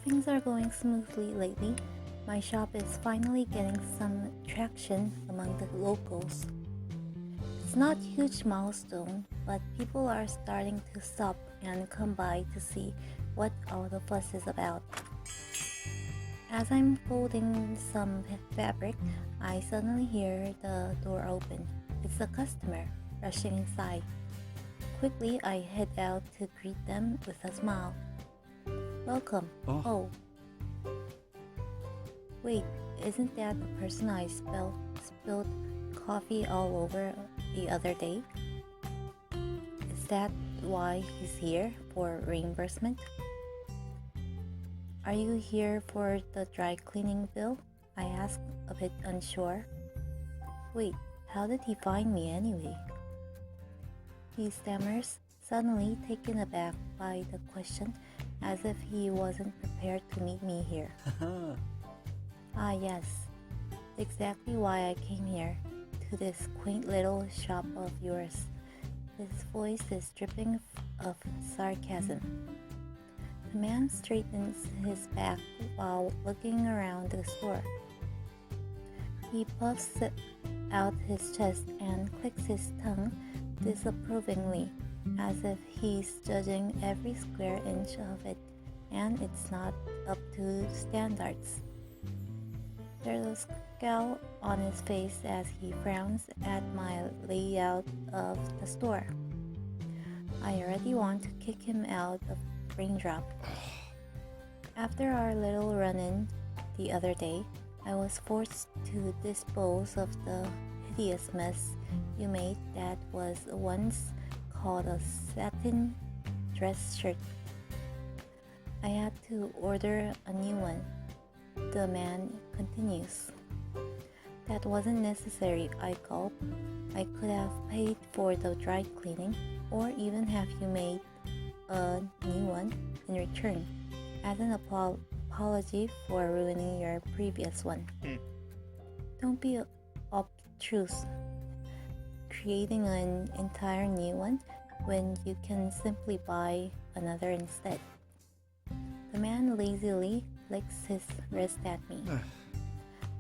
Things are going smoothly lately. My shop is finally getting some traction among the locals. It's not a huge milestone, but people are starting to stop and come by to see what all the fuss is about. As I'm folding some fabric, I suddenly hear the door open. It's a customer rushing inside. Quickly, I head out to greet them with a smile. Welcome. Oh, wait, isn't that the person I spilled coffee all over the other day? Is that why he's here for reimbursement? Are you here for the dry cleaning bill? I asked, a bit unsure. Wait, how did he find me anyway? He stammers, suddenly taken aback by the question, as if he wasn't prepared to meet me here. Ah, yes, exactly why I came here, to this quaint little shop of yours. His voice is dripping of sarcasm. The man straightens his back while looking around the store. He puffs out his chest and clicks his tongue disapprovingly, as if he's judging every square inch of it and it's not up to standards. There's a scowl on his face as he frowns at my layout of the store. I already want to kick him out of Raindrop. After our little run-in the other day, I was forced to dispose of the hideous mess you made that was once called a satin dress shirt. I had to order a new one. The man continues. That wasn't necessary, I gulp. I could have paid for the dry cleaning or even have you made a new one in return as an apology for ruining your previous one. Don't be obtuse, creating an entire new one when you can simply buy another instead. The man lazily licks his wrist at me.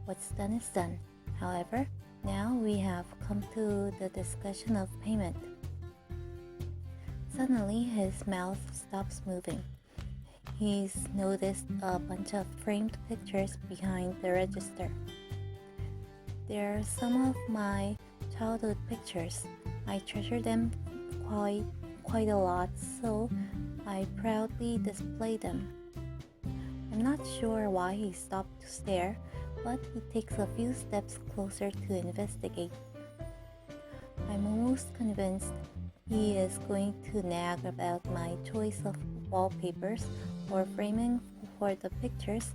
What's done is done. However, now we have come to the discussion of payment. Suddenly, his mouth stops moving. He's noticed a bunch of framed pictures behind the register. They're some of my childhood pictures. I treasure them quite a lot, so I proudly display them. I'm not sure why he stopped to stare, but he takes a few steps closer to investigate. I'm almost convinced he is going to nag about my choice of wallpapers or framing for the pictures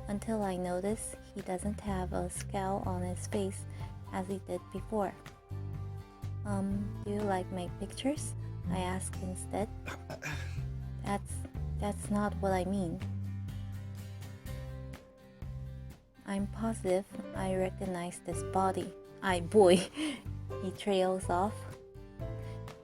until I notice he doesn't have a scowl on his face as he did before. Do you like my pictures? I ask instead. That's not what I mean. I'm positive I recognize this body. Boy, he trails off.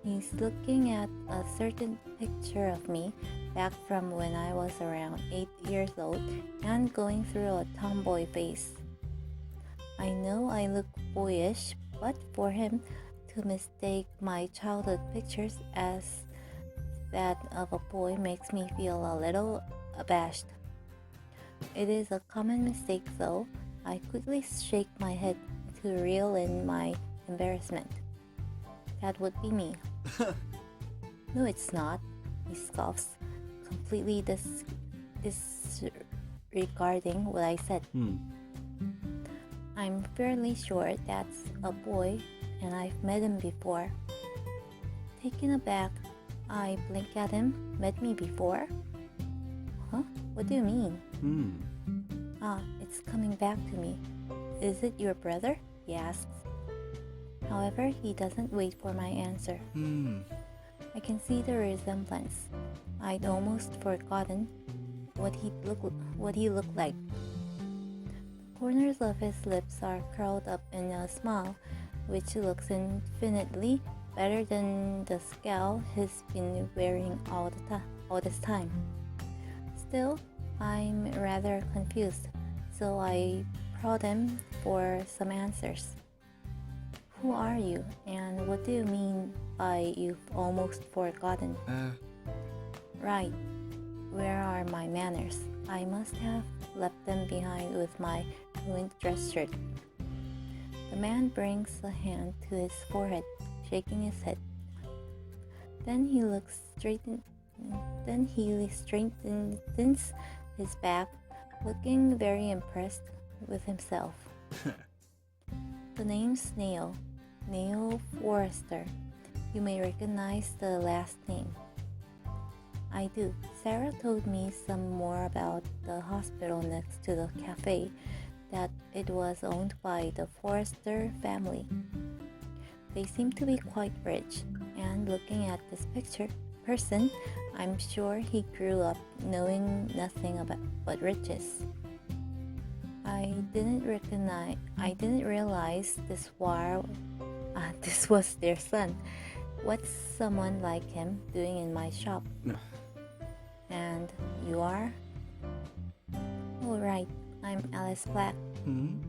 He's looking at a certain picture of me back from when I was around 8 years old and going through a tomboy phase. I know I look boyish, but for him to mistake my childhood pictures as that of a boy makes me feel a little abashed. It is a common mistake though. I quickly shake my head to reel in my embarrassment. That would be me. No, it's not, he scoffs, completely disregarding what I said. I'm fairly sure that's a boy and I've met him before. Taken aback, I blink at him. Met me before? Huh? What do you mean? It's coming back to me. Is it your brother? He asks. However, he doesn't wait for my answer. I can see the resemblance. I'd almost forgotten what he looked like. The corners of his lips are curled up in a smile, which looks infinitely better than the scowl he's been wearing all this time. Still, I'm rather confused, so I prod him for some answers. Who are you, and what do you mean by you've almost forgotten? Right, where are my manners? I must have left them behind with my ruined dress shirt. The man brings a hand to his forehead, shaking his head. Then he straightens his back, looking very impressed with himself. The name's Neil Forrester. You may recognize the last name. I do. Sarah told me some more about the hospital next to the cafe, that it was owned by the Forrester family. They seem to be quite rich, and looking at this person, I'm sure he grew up knowing nothing but riches. I didn't realize this was their son. What's someone like him doing in my shop? And you are? Oh, right. I'm Alice Black. And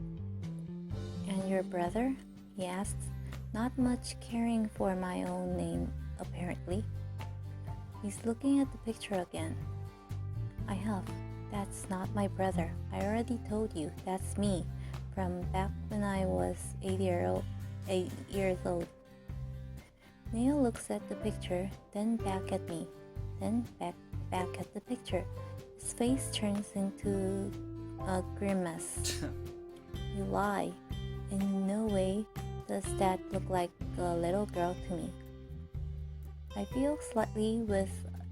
your brother? He asks, not much caring for my own name, apparently. He's looking at the picture again. I huff. That's not my brother. I already told you, that's me, from back when I was 8 years old. Neil looks at the picture, then back at me, then back at the picture. His face turns into a grimace. You lie. In no way does that look like a little girl to me. I feel slightly with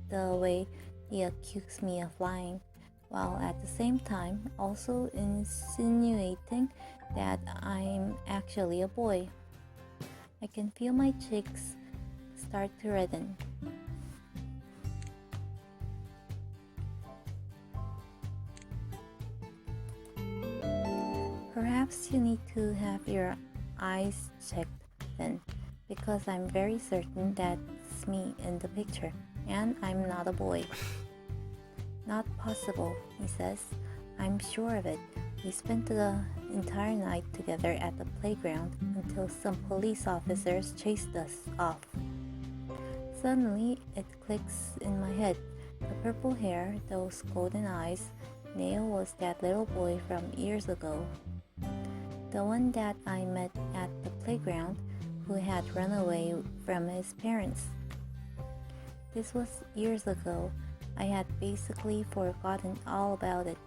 the way he accused me of lying, while at the same time also insinuating that I'm actually a boy. I can feel my cheeks start to redden. Perhaps you need to have your eyes checked then, because I'm very certain that's me in the picture, and I'm not a boy. Not possible, he says. I'm sure of it. We spent the entire night together at the playground until some police officers chased us off. Suddenly, it clicks in my head. The purple hair, those golden eyes. Neil was that little boy from years ago. The one that I met at the playground, who had run away from his parents. This was years ago. I had basically forgotten all about it.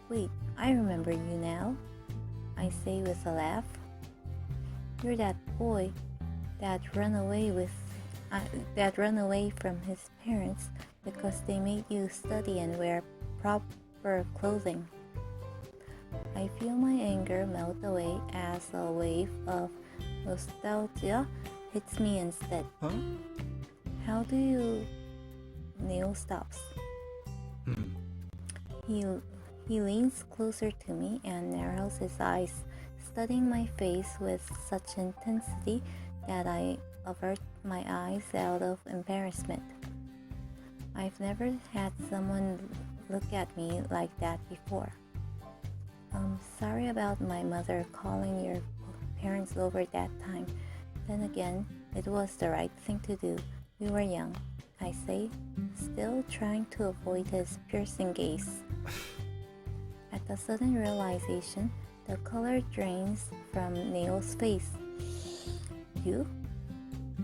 Wait, I remember you now, I say with a laugh. You're that boy that ran away from his parents because they made you study and wear proper clothing. I feel my anger melt away as a wave of nostalgia hits me instead. How do you... Neil stops. He leans closer to me and narrows his eyes, studying my face with such intensity that I avert my eyes out of embarrassment. I've never had someone look at me like that before. I'm sorry about my mother calling your parents over that time. Then again, it was the right thing to do. We were young, I say, still trying to avoid his piercing gaze. At the sudden realization, the color drains from Neil's face. You?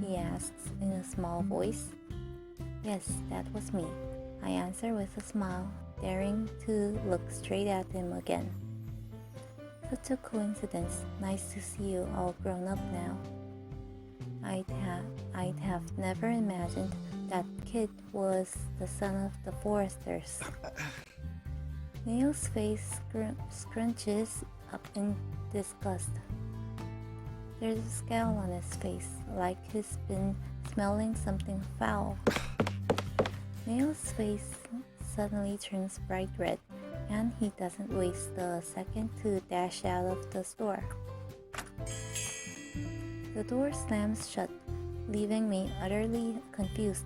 He asks in a small voice. Yes, that was me, I answer with a smile, daring to look straight at him again. Such a coincidence. Nice to see you all grown up now. I'd have never imagined that kid was the son of the Forresters. Neil's face scrunches up in disgust. There's a scowl on his face, like he's been smelling something foul. Neil's face suddenly turns bright red, and he doesn't waste a second to dash out of the store. The door slams shut, leaving me utterly confused.